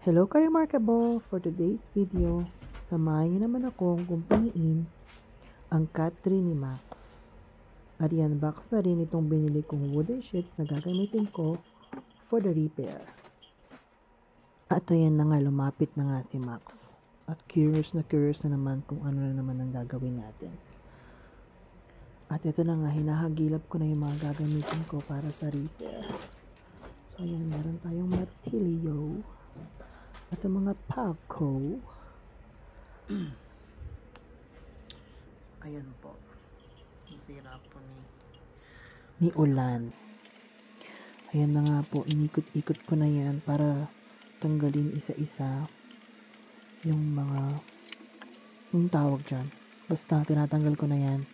Hello ka-remarkable! For today's video, samahan niyo naman akong kumpuniin ang Cat 3 ni Max. At i-unbox na rin itong binili kong wooden sheets na gagamitin ko for the repair. At ayan na nga, lumapit na nga si Max. At curious na naman kung ano na naman ang gagawin natin. At ito na nga, hinahagilap ko na yung mga gagamitin ko para sa repair. So ayan, meron tayong martilyo. At ang mga pako. Ayan po. Nasira po ni Ulan. Ayan na nga po. Inikot-ikot ko na yan para tanggalin isa-isa yung mga yung tawag dyan. Basta tinatanggal ko na yan.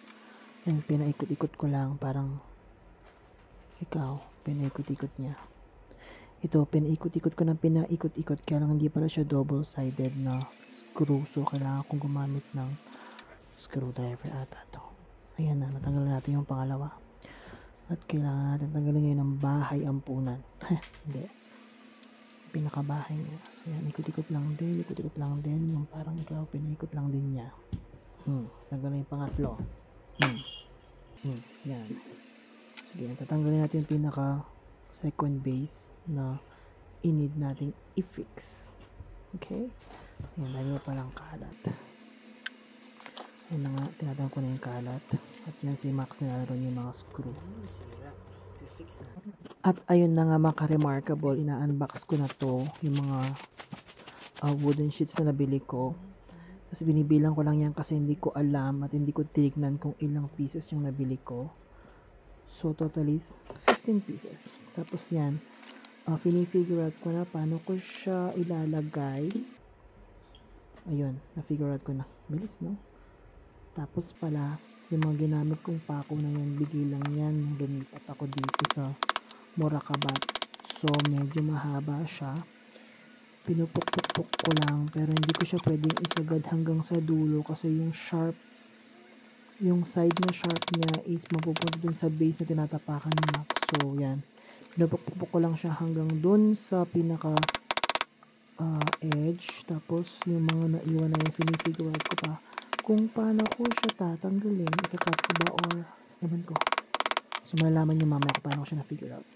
And pinaikot-ikot ko lang. Parang ikaw, pinaikot-ikot niya. Ito, pinaikot-ikot ko ng pinaikot-ikot kaya lang hindi pala siya double-sided na screw. So, kailangan kong gumamit ng screwdriver ata to. Ayan na, natanggal natin yung pangalawa. At kailangan natin tanggalin ngayon ng bahay ampunan. Hindi. Pinakabahay niya. So, yan, ikot-ikot lang din. Yung parang ikaw, pinaikot lang din niya. Tanggal na yung pangatlo. Yan. Sige, tatanggalin natin yung pinaka second base na i-need nating i-fix. Okay? Ayan, dahil mo palang kalat. Ayan na nga, tinatanggal ko na yung kalat. At yan si Max nilalaro yung mga screw. At ayun na nga mga remarkable, ina-unbox ko na to, yung mga wooden sheets na nabili ko. Tapos binibilang ko lang yan kasi hindi ko alam at hindi ko tinignan kung ilang pieces yung nabili ko. So, total is 15 pieces. Tapos yan, fini-figure out ko na paano ko siya ilalagay. Ayun, na-figure out ko na. Bilis, no? Tapos pala, yung mga ginamit kong pako na yan, bigay lang yan. Lumipat ako dito sa Morakabat. So, medyo mahaba siya. Pinupuk-puk ko lang, pero hindi ko siya pwedeng isagad hanggang sa dulo kasi yung sharp, yung side na sharp niya is mapupunta dun sa base na tinatapakan ni Max. So, yan. Pinupuk ko lang siya hanggang dun sa pinaka edge. Tapos, yung mga naiwan na yung finifigure out ko pa kung paano ko siya tatanggalin. Ikakat ko ba or ewan ko. So, malalaman nyo mamaya kung paano ko siya na-figure out.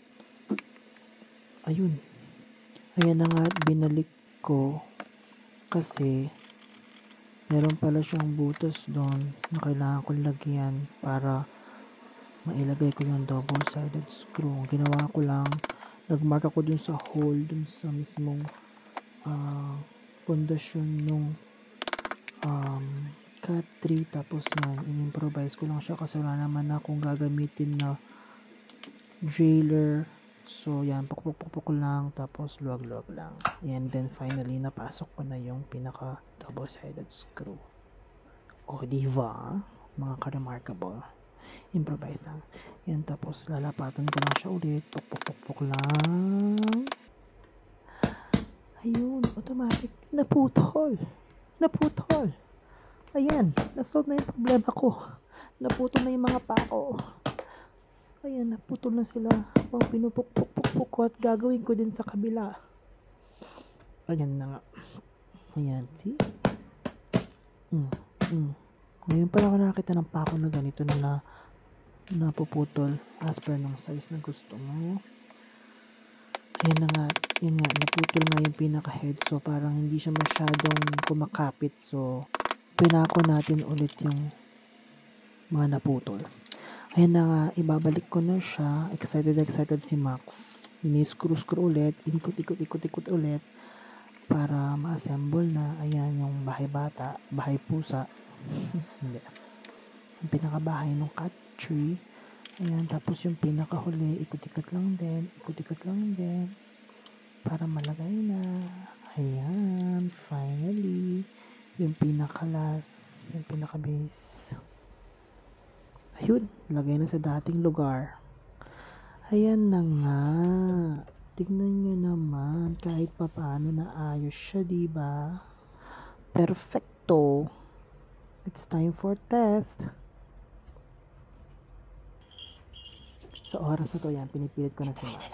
Ayun. Ayan na nga, binalik ko kasi meron pala siyang butas doon na kailangan kong lagyan para mailagay ko yung double-sided screw. Ginawa ko lang, nagmark ako dun sa hole, dun sa mismong pundasyon nung Cat 3. Tapos yan, in-improvise ko lang siya kasi wala naman akong gagamitin na driller. So yan, pukpuk lang, tapos luwag-luwag lang. And then finally, napasok ko na yung pinaka double-sided screw. O diba, mga ka-remarkable. Improvise lang. Yan, tapos lalapatan ko lang siya ulit. Puk lang. Ayun, automatic. Naputol. Ayan, nasolve na yung problema ko. Naputol na yung mga pako. Ayan, naputol na sila. Pang pinupuk ko at gagawin ko din sa kabila. Ayan na nga. Ayan, see? Ngayon pala ako nakakita ng pako na ganito na napuputol as per ng size na gusto mo. Ayan na nga, yun nga, naputol nga yung pinaka-head. So, parang hindi siya masyadong kumakapit. So, pinako natin ulit yung mga naputol. Ayan na nga, ibabalik ko na siya. Excited si Max. Ini-screw ulit, inikot ulit para ma-assemble na. Ayan yung bahay bata, bahay pusa. Hindi. Yung pinakabahay ng Cat 3. Ayan, tapos yung pinakahuli, ikot-ikot lang din para malagay na. Ayan, finally, yung pinaka-last, yung pinaka-base. Ayun, lagay na sa dating lugar. Ayan na nga. Tignan nyo naman, kahit pa paano naayos siya, diba? Perfecto. It's time for test. Sa oras na to, yan, pinipilit ko na si Max.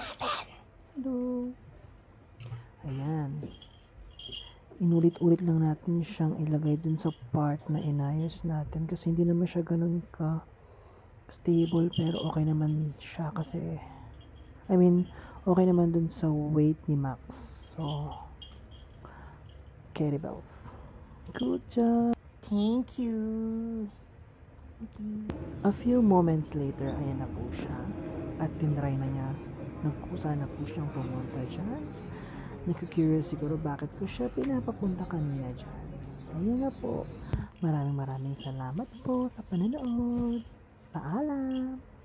Hello. Ayan. inulit-ulit lang natin siyang ilagay dun sa part na inayos natin kasi hindi naman siya ganun ka stable, pero okay naman siya kasi okay naman dun sa weight ni Max. So, kettlebells. Good job! Thank you. A few moments later, ayan na po siya. At tinry na niya. Nagkusa na po siyang pumunta dyan. Nagka-curious siguro bakit ko siya pinapapunta kanina dyan. Ayun na po. Maraming salamat po sa panonood. Paalam!